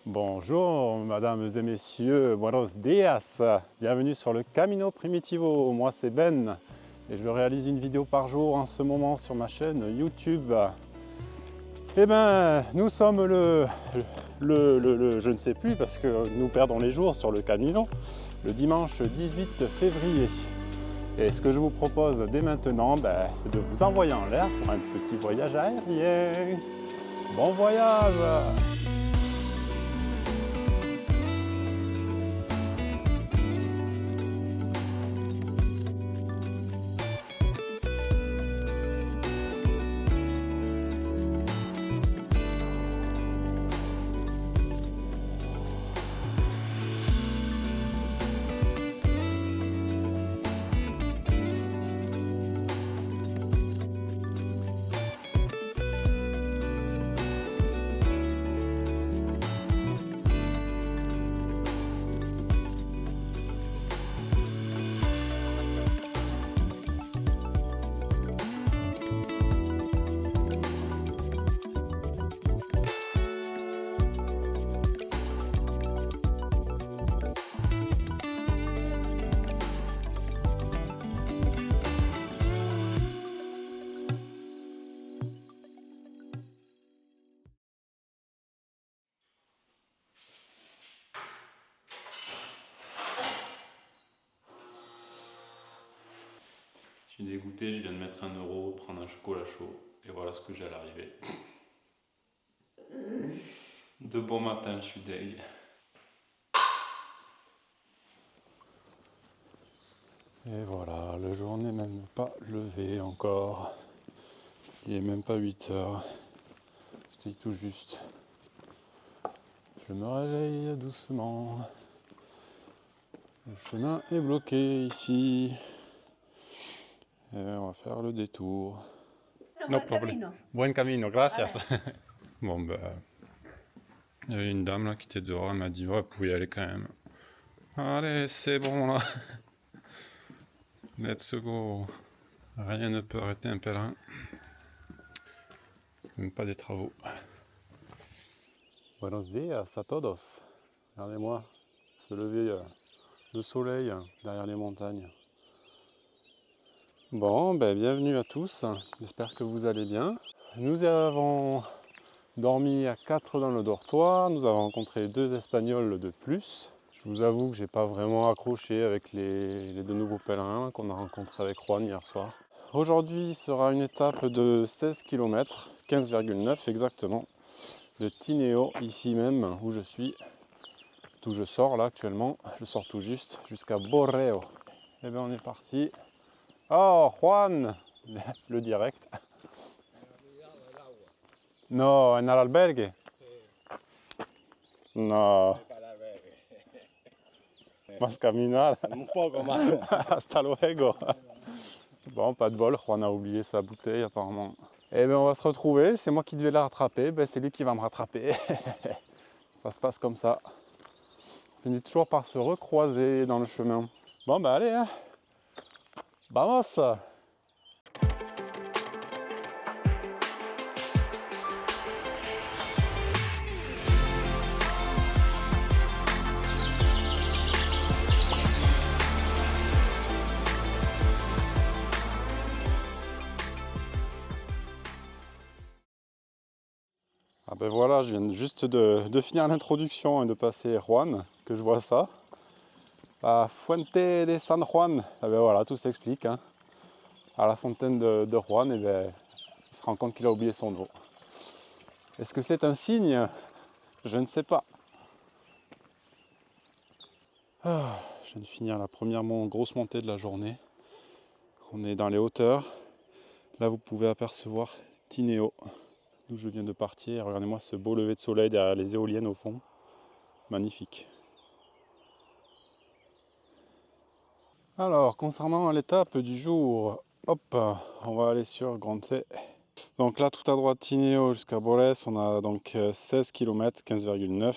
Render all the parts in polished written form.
Bonjour, mesdames et messieurs, buenos dias. Bienvenue sur le Camino Primitivo. Moi, c'est Ben et je réalise une vidéo par jour en ce moment sur ma chaîne YouTube. Eh ben, nous sommes je ne sais plus parce que nous perdons les jours sur le Camino, le dimanche 18 février. Et ce que je vous propose dès maintenant, c'est de vous envoyer en l'air pour un petit voyage aérien. Bon voyage! Je suis dégoûté, je viens de mettre 1 €, prendre un chocolat chaud, et voilà ce que j'ai à l'arrivée. De bon matin, je suis deg. Et voilà, le jour n'est même pas levé encore. Il est même pas 8 heures. C'est tout juste. Je me réveille doucement. Le chemin est bloqué ici. Et on va faire le détour. No problème. Buen camino, gracias. Bon, il y avait une dame là qui était dehors, elle m'a dit, ouais, vous pouvez y aller quand même. Allez, c'est bon là. Let's go. Rien ne peut arrêter un pèlerin. Même pas des travaux. Buenos días a todos. Regardez-moi, se lever le soleil derrière les montagnes. Bon, bienvenue à tous. J'espère que vous allez bien. Nous avons dormi à 4 dans le dortoir. Nous avons rencontré 2 Espagnols de plus. Je vous avoue que j'ai pas vraiment accroché avec les 2 nouveaux pèlerins qu'on a rencontrés avec Juan hier soir. Aujourd'hui sera une étape de 16 km, 15,9 exactement, de Tineo, ici même où je suis, d'où je sors là actuellement. Je sors tout juste jusqu'à Borreo. Et bien on est parti. Oh Juan, le direct. No, en el albergue. No. Vas caminar. Un poco más. Hasta luego. Bon, pas de bol, Juan a oublié sa bouteille apparemment. Eh bien on va se retrouver, c'est moi qui devais la rattraper, c'est lui qui va me rattraper. Ça se passe comme ça. On finit toujours par se recroiser dans le chemin. Bon allez, hein. Vamos. Ah ben voilà, je viens juste de finir l'introduction et de passer Juan, que je vois ça. La Fuente de San Juan, ah ben voilà, tout s'explique. Hein. À la fontaine de Juan, il se rend compte qu'il a oublié son eau. Est-ce que c'est un signe? Je ne sais pas. Je viens de finir la première grosse montée de la journée. On est dans les hauteurs. Là, vous pouvez apercevoir Tineo, d'où je viens de partir. Regardez-moi ce beau lever de soleil derrière les éoliennes au fond. Magnifique. Alors, concernant l'étape du jour, hop, on va aller sur Gronte. Donc là, tout à droite, Tineo jusqu'à Boles, on a donc 16 km, 15,9.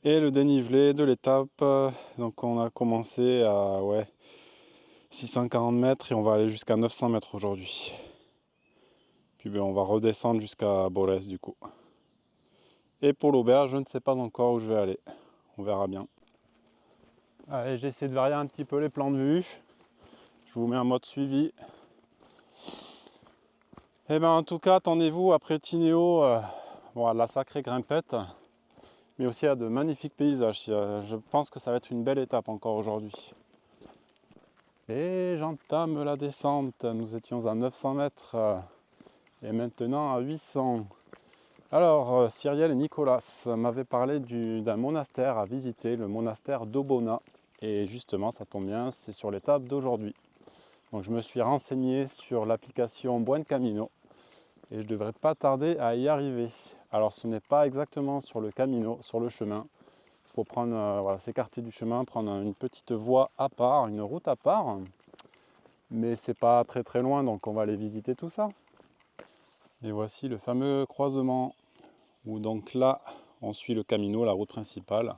Et le dénivelé de l'étape, donc on a commencé à 640 mètres et on va aller jusqu'à 900 mètres aujourd'hui. Puis on va redescendre jusqu'à Boles du coup. Et pour l'auberge, je ne sais pas encore où je vais aller. On verra bien. Allez, j'essaie de varier un petit peu les plans de vue. Je vous mets en mode suivi. Et bien en tout cas, attendez-vous après Tineo, bon, à la sacrée grimpette, mais aussi à de magnifiques paysages. Je pense que ça va être une belle étape encore aujourd'hui. Et j'entame la descente. Nous étions à 900 mètres et maintenant à 800. Alors, Cyrielle et Nicolas m'avaient parlé d'un monastère à visiter, le monastère d'Obona. Et justement, ça tombe bien, c'est sur l'étape d'aujourd'hui. Donc je me suis renseigné sur l'application Buen Camino et je ne devrais pas tarder à y arriver. Alors ce n'est pas exactement sur le camino, sur le chemin. Il faut prendre, voilà, s'écarter du chemin, prendre une petite voie à part, une route à part. Mais c'est pas très très loin, donc on va aller visiter tout ça. Et voici le fameux croisement où donc là on suit le camino, la route principale.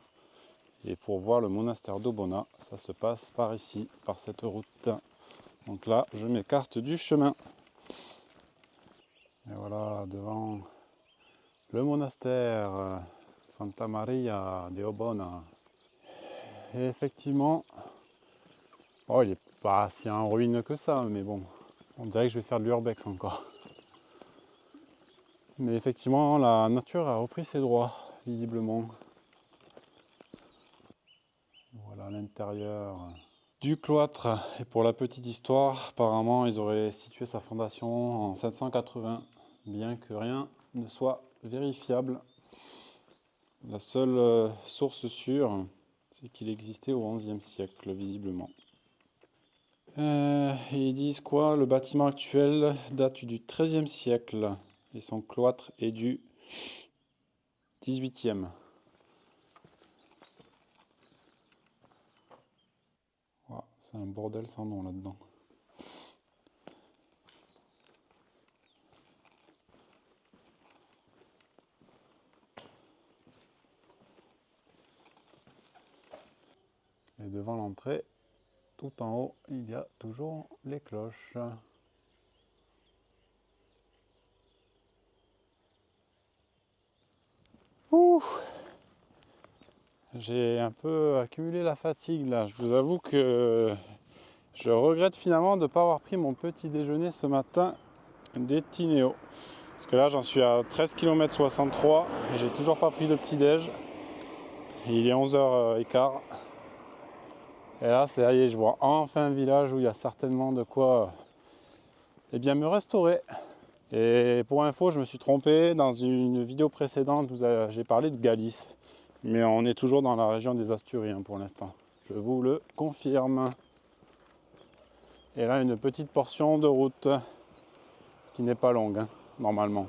Et pour voir le monastère d'Obona, ça se passe par ici, par cette route. Donc là, je m'écarte du chemin. Et voilà, devant le monastère Santa Maria de Obona. Et effectivement, oh, il n'est pas si en ruine que ça, mais bon, on dirait que je vais faire de l'urbex encore. Mais effectivement, la nature a repris ses droits, visiblement. Voilà l'intérieur du cloître. Et pour la petite histoire, apparemment, ils auraient situé sa fondation en 780, bien que rien ne soit vérifiable. La seule source sûre, c'est qu'il existait au XIe siècle, visiblement. Ils disent quoi? Le bâtiment actuel date du XIIIe siècle et son cloître est du XVIIIe. Wow, c'est un bordel sans nom là-dedans. Et devant l'entrée, tout en haut, il y a toujours les cloches. Ouh, j'ai un peu accumulé la fatigue là. Je vous avoue que je regrette finalement de ne pas avoir pris mon petit déjeuner ce matin des Tineo. Parce que là, j'en suis à 13 km 63 et j'ai toujours pas pris de petit déj. Il est 11h15. Et là, ça y est, je vois enfin un village où il y a certainement de quoi bien, me restaurer. Et pour info, je me suis trompé. Dans une vidéo précédente, j'ai parlé de Galice. Mais on est toujours dans la région des Asturies pour l'instant. Je vous le confirme. Et là, une petite portion de route qui n'est pas longue, normalement.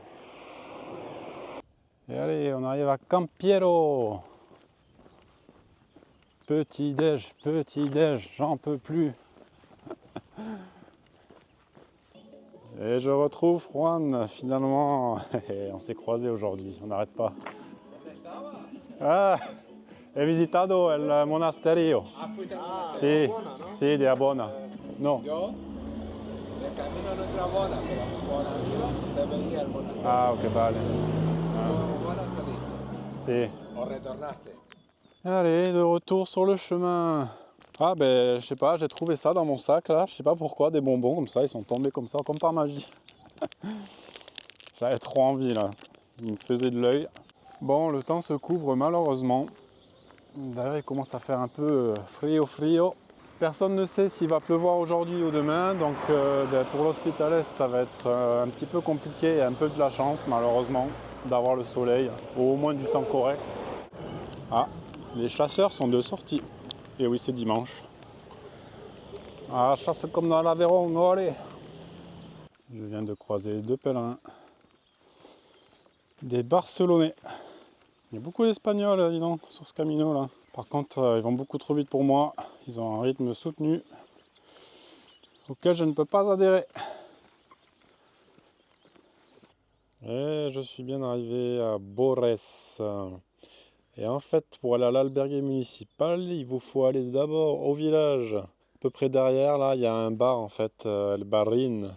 Et allez, on arrive à Campiero. Petit déj, j'en peux plus. Et je retrouve Juan, finalement. On s'est croisés aujourd'hui, on n'arrête pas. Ah, he visitado el monasterio. Sí, sí, de Abona. No. Yo, de camino no entro a Bona, pero por arriba se veía el monasterio. Ah, ok, vale. ¿Cómo Bona saliste? Sí. ¿O retornaste? Allez, de retour sur le chemin. Ah ben, je sais pas, j'ai trouvé ça dans mon sac là, je sais pas pourquoi, des bonbons comme ça, ils sont tombés comme ça, comme par magie. J'avais trop envie là, ils me faisaient de l'œil. Bon, le temps se couvre malheureusement. D'ailleurs, il commence à faire un peu frio. Personne ne sait s'il va pleuvoir aujourd'hui ou demain, donc pour l'Hospitalet, ça va être un petit peu compliqué et un peu de la chance malheureusement d'avoir le soleil, ou au moins du temps correct. Ah, les chasseurs sont de sortie. Et oui, c'est dimanche. Ah, chasse comme dans l'Aveyron, allez. Je viens de croiser deux pèlerins. Des Barcelonais. Il y a beaucoup d'Espagnols, dis donc, sur ce camino là. Par contre, ils vont beaucoup trop vite pour moi. Ils ont un rythme soutenu auquel je ne peux pas adhérer. Et je suis bien arrivé à Borès. Et en fait, pour aller à l'albergue municipal, il vous faut aller d'abord au village. À peu près derrière, là, il y a un bar en fait, le Barrin.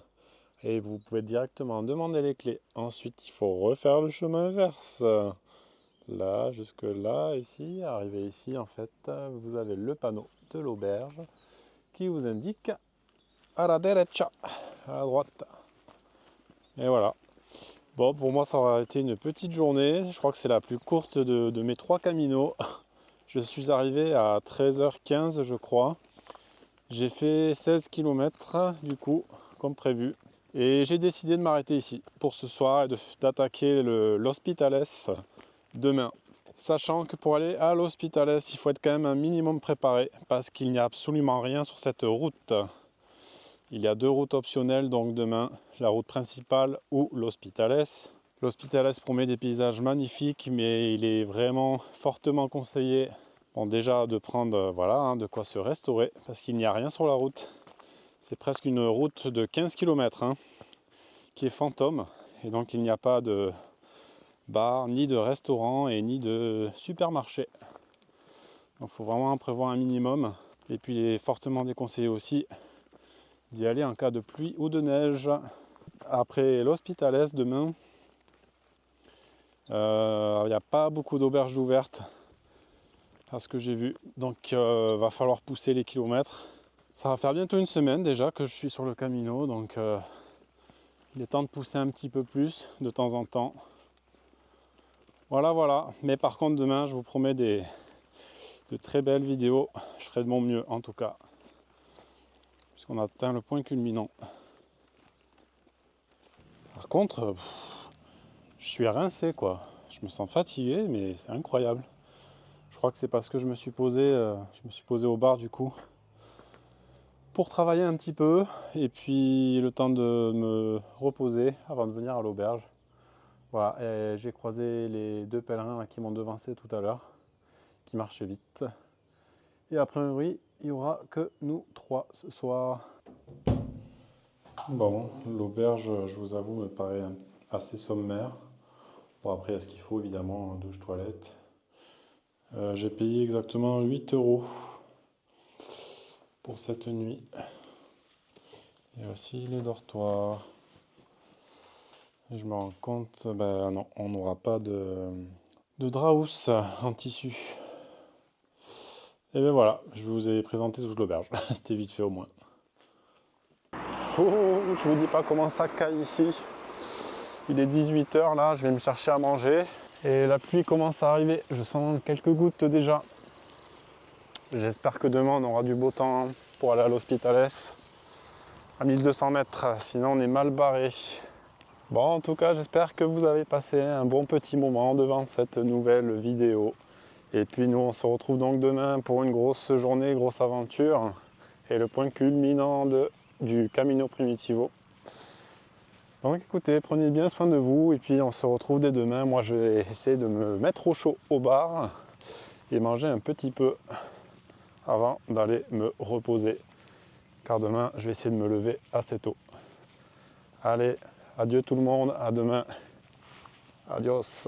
Et vous pouvez directement demander les clés. Ensuite, il faut refaire le chemin inverse. Là, jusque là, ici, arrivé ici, en fait, vous avez le panneau de l'auberge qui vous indique à la derecha, à la droite. Et voilà. Bon, pour moi, ça aura été une petite journée. Je crois que c'est la plus courte de mes 3 caminos. Je suis arrivé à 13h15, je crois. J'ai fait 16 km, du coup, comme prévu. Et j'ai décidé de m'arrêter ici pour ce soir et d'attaquer l'Hospitales demain. Sachant que pour aller à l'Hospitales, il faut être quand même un minimum préparé parce qu'il n'y a absolument rien sur cette route. Il y a 2 routes optionnelles donc demain, la route principale ou l'Hospitales. L'Hospitales promet des paysages magnifiques, mais il est vraiment fortement conseillé, bon, déjà de prendre voilà, de quoi se restaurer parce qu'il n'y a rien sur la route. C'est presque une route de 15 km qui est fantôme et donc il n'y a pas de bar, ni de restaurant et ni de supermarché. Donc il faut vraiment en prévoir un minimum. Et puis il est fortement déconseillé aussi d'y aller en cas de pluie ou de neige. Après l'Hospitales demain, il n'y a pas beaucoup d'auberges ouvertes à ce que j'ai vu. Donc va falloir pousser les kilomètres. Ça va faire bientôt une semaine déjà que je suis sur le Camino, donc il est temps de pousser un petit peu plus de temps en temps. Voilà, voilà. Mais par contre demain, je vous promets de très belles vidéos. Je ferai de mon mieux en tout cas. Puisqu'on a atteint le point culminant. Par contre, je suis rincé quoi. Je me sens fatigué, mais c'est incroyable. Je crois que c'est parce que je me suis posé au bar du coup pour travailler un petit peu et puis le temps de me reposer avant de venir à l'auberge. Voilà, et j'ai croisé les 2 pèlerins là, qui m'ont devancé tout à l'heure, qui marchaient vite. Et a priori, il n'y aura que nous 3 ce soir. Bon, l'auberge, je vous avoue, me paraît assez sommaire. Bon, après, il y a ce qu'il faut, évidemment, douche, toilette. J'ai payé exactement 8 € pour cette nuit. Et aussi les dortoirs. Et je me rends compte, ben non, on n'aura pas de draus en tissu. Et ben voilà, je vous ai présenté toute l'auberge. C'était vite fait au moins. Oh, je vous dis pas comment ça caille ici. Il est 18 h là, je vais me chercher à manger. Et la pluie commence à arriver. Je sens quelques gouttes déjà. J'espère que demain on aura du beau temps pour aller à l'Hospitales. À 1200 mètres, sinon on est mal barré. Bon, en tout cas, j'espère que vous avez passé un bon petit moment devant cette nouvelle vidéo. Et puis nous, on se retrouve donc demain pour une grosse journée, grosse aventure. Et le point culminant du Camino Primitivo. Donc écoutez, prenez bien soin de vous et puis on se retrouve dès demain. Moi, je vais essayer de me mettre au chaud au bar et manger un petit peu avant d'aller me reposer. Car demain, je vais essayer de me lever assez tôt. Allez, adieu tout le monde, à demain. Adios.